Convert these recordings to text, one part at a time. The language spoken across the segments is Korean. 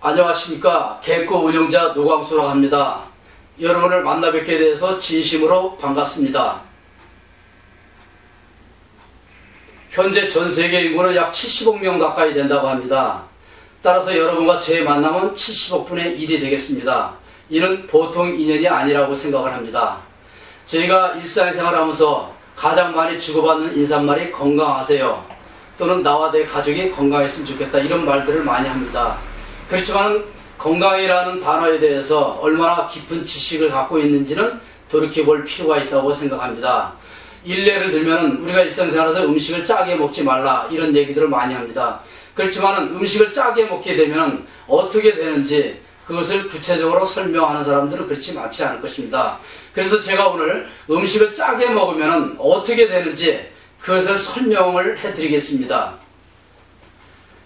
안녕하십니까. 개코 운영자 노광수라고 합니다. 여러분을 만나 뵙게 돼서 진심으로 반갑습니다. 현재 전 세계 인구는 약 70억 명 가까이 된다고 합니다. 따라서 여러분과 제 만남은 70억 분의 1이 되겠습니다. 이는 보통 인연이 아니라고 생각을 합니다. 저희가 일상생활하면서 가장 많이 주고받는 인사말이 건강하세요, 또는 나와 내 가족이 건강했으면 좋겠다, 이런 말들을 많이 합니다. 그렇지만 건강이라는 단어에 대해서 얼마나 깊은 지식을 갖고 있는지는 돌이켜볼 필요가 있다고 생각합니다. 일례를 들면 우리가 일상생활에서 음식을 짜게 먹지 말라, 이런 얘기들을 많이 합니다. 그렇지만 음식을 짜게 먹게 되면 어떻게 되는지 그것을 구체적으로 설명하는 사람들은 그렇지 많지 않을 것입니다. 그래서 제가 오늘 음식을 짜게 먹으면 어떻게 되는지 그것을 설명을 해드리겠습니다.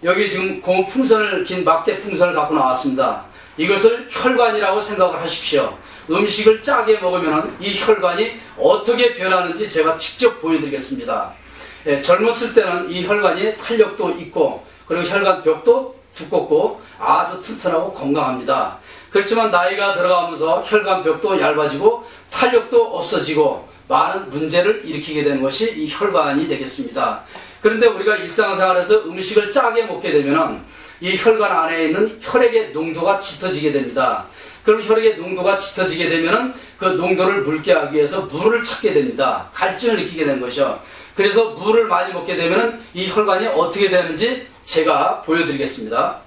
여기 지금 고무 풍선을, 긴 막대 풍선을 갖고 나왔습니다. 이것을 혈관이라고 생각을 하십시오. 음식을 짜게 먹으면 이 혈관이 어떻게 변하는지 제가 직접 보여드리겠습니다. 젊었을 때는 이 혈관이 탄력도 있고, 그리고 혈관벽도 두껍고 아주 튼튼하고 건강합니다. 그렇지만 나이가 들어가면서 혈관벽도 얇아지고 탄력도 없어지고 많은 문제를 일으키게 되는 것이 이 혈관이 되겠습니다. 그런데 우리가 일상생활에서 음식을 짜게 먹게 되면 이 혈관 안에 있는 혈액의 농도가 짙어지게 됩니다. 그럼 혈액의 농도가 짙어지게 되면 그 농도를 묽게 하기 위해서 물을 찾게 됩니다. 갈증을 느끼게 되는 것이죠. 그래서 물을 많이 먹게 되면 이 혈관이 어떻게 되는지 제가 보여드리겠습니다.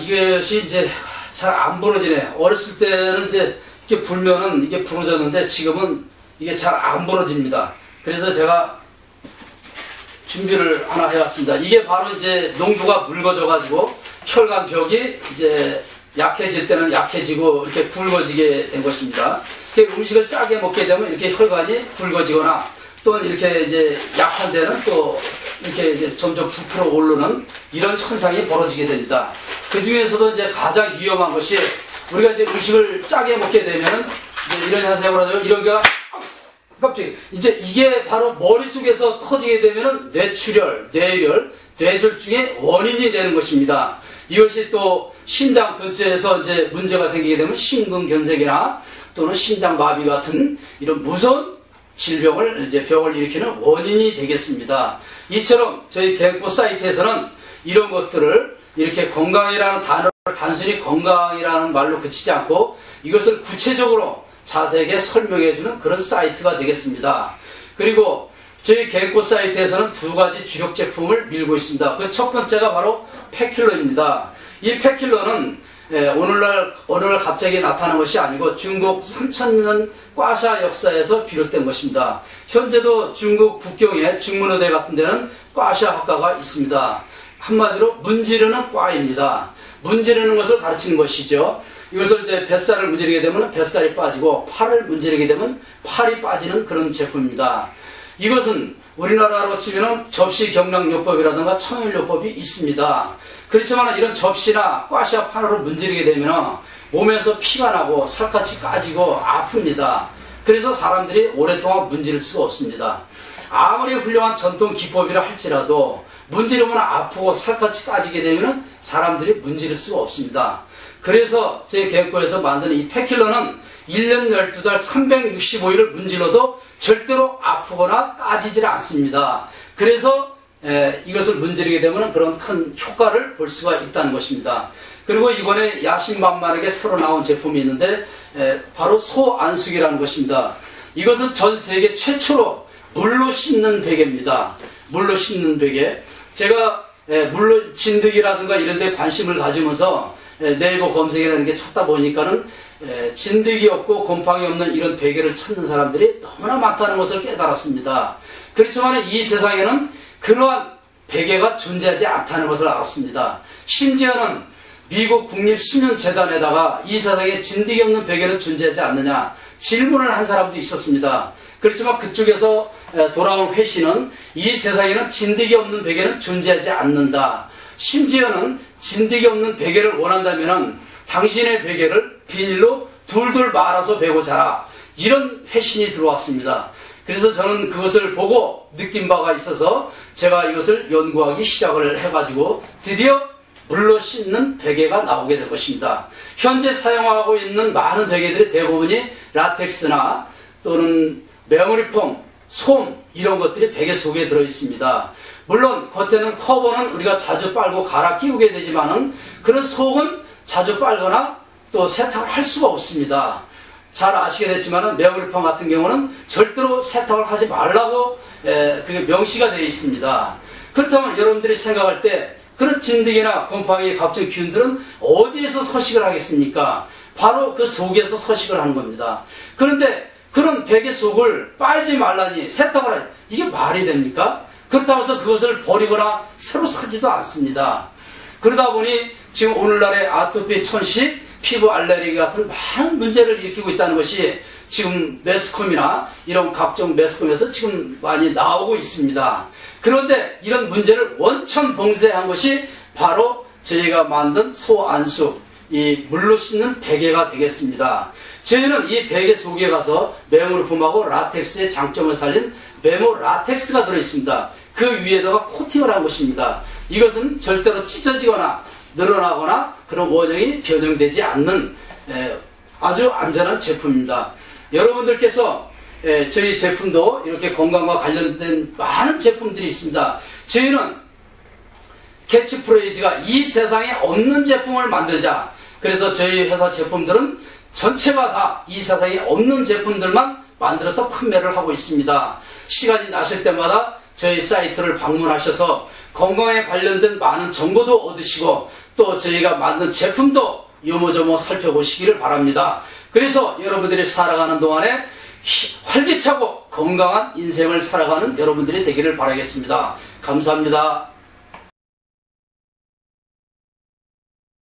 이것이 이제 잘 안 부러지네. 어렸을 때는 이제 이렇게 불면은 이게 부러졌는데 지금은 이게 잘 안 부러집니다. 그래서 제가 준비를 하나 해왔습니다. 이게 바로 이제 농도가 묽어져 가지고 혈관벽이 이제 약해질 때는 약해지고 이렇게 굵어지게 된 것입니다. 음식을 짜게 먹게 되면 이렇게 혈관이 굵어지거나 또는 이렇게 이제 약한 데는 또 이렇게 이제 점점 부풀어 오르는 이런 현상이 벌어지게 됩니다. 그 중에서도 이제 가장 위험한 것이 우리가 이제 음식을 짜게 먹게 되면은 이제 이런 현상이 벌어져요. 이런가 갑자기 이제 이게 바로 머릿속에서 터지게 되면은 뇌출혈, 뇌열, 뇌졸중의 원인이 되는 것입니다. 이것이 또 심장 근처에서 이제 문제가 생기게 되면 심근경색이나 또는 심장마비 같은 이런 무서운 병을 일으키는 원인이 되겠습니다. 이처럼 저희 개코 사이트에서는 이런 것들을 이렇게 건강이라는 단어를 단순히 건강이라는 말로 그치지 않고 이것을 구체적으로 자세하게 설명해주는 그런 사이트가 되겠습니다. 그리고 저희 개코 사이트에서는 두 가지 주력 제품을 밀고 있습니다. 그 첫 번째가 바로 팩킬러입니다. 이 팩킬러는 오늘날 갑자기 나타난 것이 아니고 중국 3000년 꽈샤 역사에서 비롯된 것입니다. 현재도 중국 북경의 중문의대 같은 데는 꽈샤 학과가 있습니다. 한마디로 문지르는 꽈입니다. 문지르는 것을 가르치는 것이죠. 이것을 이제 뱃살을 문지르게 되면 뱃살이 빠지고 팔을 문지르게 되면 팔이 빠지는 그런 제품입니다. 이것은 우리나라로 치면 접시경락요법이라든가 청일요법이 있습니다. 그렇지만 이런 접시나 꽈샤 판으로 문지르게 되면 몸에서 피가 나고 살갗이 까지고 아픕니다. 그래서 사람들이 오랫동안 문지를 수가 없습니다. 아무리 훌륭한 전통 기법이라 할지라도 문지르면 아프고 살갗이 까지게 되면 사람들이 문지를 수가 없습니다. 그래서 제 개코에서 만든 이 팩킬러는 1년 12달 365일을 문질러도 절대로 아프거나 까지질 않습니다. 그래서 이것을 문지르게 되면 그런 큰 효과를 볼 수가 있다는 것입니다. 그리고 이번에 야심만만하게 새로 나온 제품이 있는데 바로 소안숙이라는 것입니다. 이것은 전 세계 최초로 물로 씻는 베개입니다. 물로 씻는 베개. 제가 물로 진드기라든가 이런 데 관심을 가지면서 네이버 검색이라는 게 찾다 보니까는 진드기 없고 곰팡이 없는 이런 베개를 찾는 사람들이 너무나 많다는 것을 깨달았습니다. 그렇지만 이 세상에는 그러한 베개가 존재하지 않다는 것을 알았습니다. 심지어는 미국 국립수면재단에다가 이 세상에 진드기 없는 베개는 존재하지 않느냐 질문을 한 사람도 있었습니다. 그렇지만 그쪽에서 돌아온 회신은 이 세상에는 진드기 없는 베개는 존재하지 않는다. 심지어는 진드기 없는 베개를 원한다면 당신의 베개를 비닐로 둘둘 말아서 베고 자라. 이런 회신이 들어왔습니다. 그래서 저는 그것을 보고 느낀 바가 있어서 제가 이것을 연구하기 시작을 해가지고 드디어 물로 씻는 베개가 나오게 된 것입니다. 현재 사용하고 있는 많은 베개들의 대부분이 라텍스나 또는 메모리폼, 솜 이런 것들이 베개 속에 들어있습니다. 물론 겉에는 커버는 우리가 자주 빨고 갈아 끼우게 되지만은 그런 속은 자주 빨거나 또 세탁을 할 수가 없습니다. 잘 아시게 됐지만은 메모리폼 같은 경우는 절대로 세탁을 하지 말라고 그게 명시가 되어 있습니다. 그렇다면 여러분들이 생각할 때 그런 진드기나 곰팡이 각종 균들은 어디에서 서식을 하겠습니까? 바로 그 속에서 서식을 하는 겁니다. 그런데 그런 베개 속을 빨지 말라니 세탁을 하니 이게 말이 됩니까? 그렇다고 해서 그것을 버리거나 새로 사지도 않습니다. 그러다 보니 지금 오늘날의 아토피, 천식, 피부 알레르기 같은 많은 문제를 일으키고 있다는 것이 지금 매스컴이나 이런 각종 매스컴에서 지금 많이 나오고 있습니다. 그런데 이런 문제를 원천 봉쇄한 것이 바로 저희가 만든 소안수, 이 물로 씻는 베개가 되겠습니다. 저희는 이 베개 속에 가서 메모리폼하고 라텍스의 장점을 살린 메모 라텍스가 들어있습니다. 그 위에다가 코팅을 한 것입니다. 이것은 절대로 찢어지거나 늘어나거나 그런 원형이 변형되지 않는 아주 안전한 제품입니다. 여러분들께서 저희 제품도 이렇게 건강과 관련된 많은 제품들이 있습니다. 저희는 캐치프레이즈가 이 세상에 없는 제품을 만들자. 그래서 저희 회사 제품들은 전체가 다 이 세상에 없는 제품들만 만들어서 판매를 하고 있습니다. 시간이 나실 때마다 저희 사이트를 방문하셔서 건강에 관련된 많은 정보도 얻으시고 또 저희가 만든 제품도 요모조모 살펴보시기를 바랍니다. 그래서 여러분들이 살아가는 동안에 활기차고 건강한 인생을 살아가는 여러분들이 되기를 바라겠습니다. 감사합니다.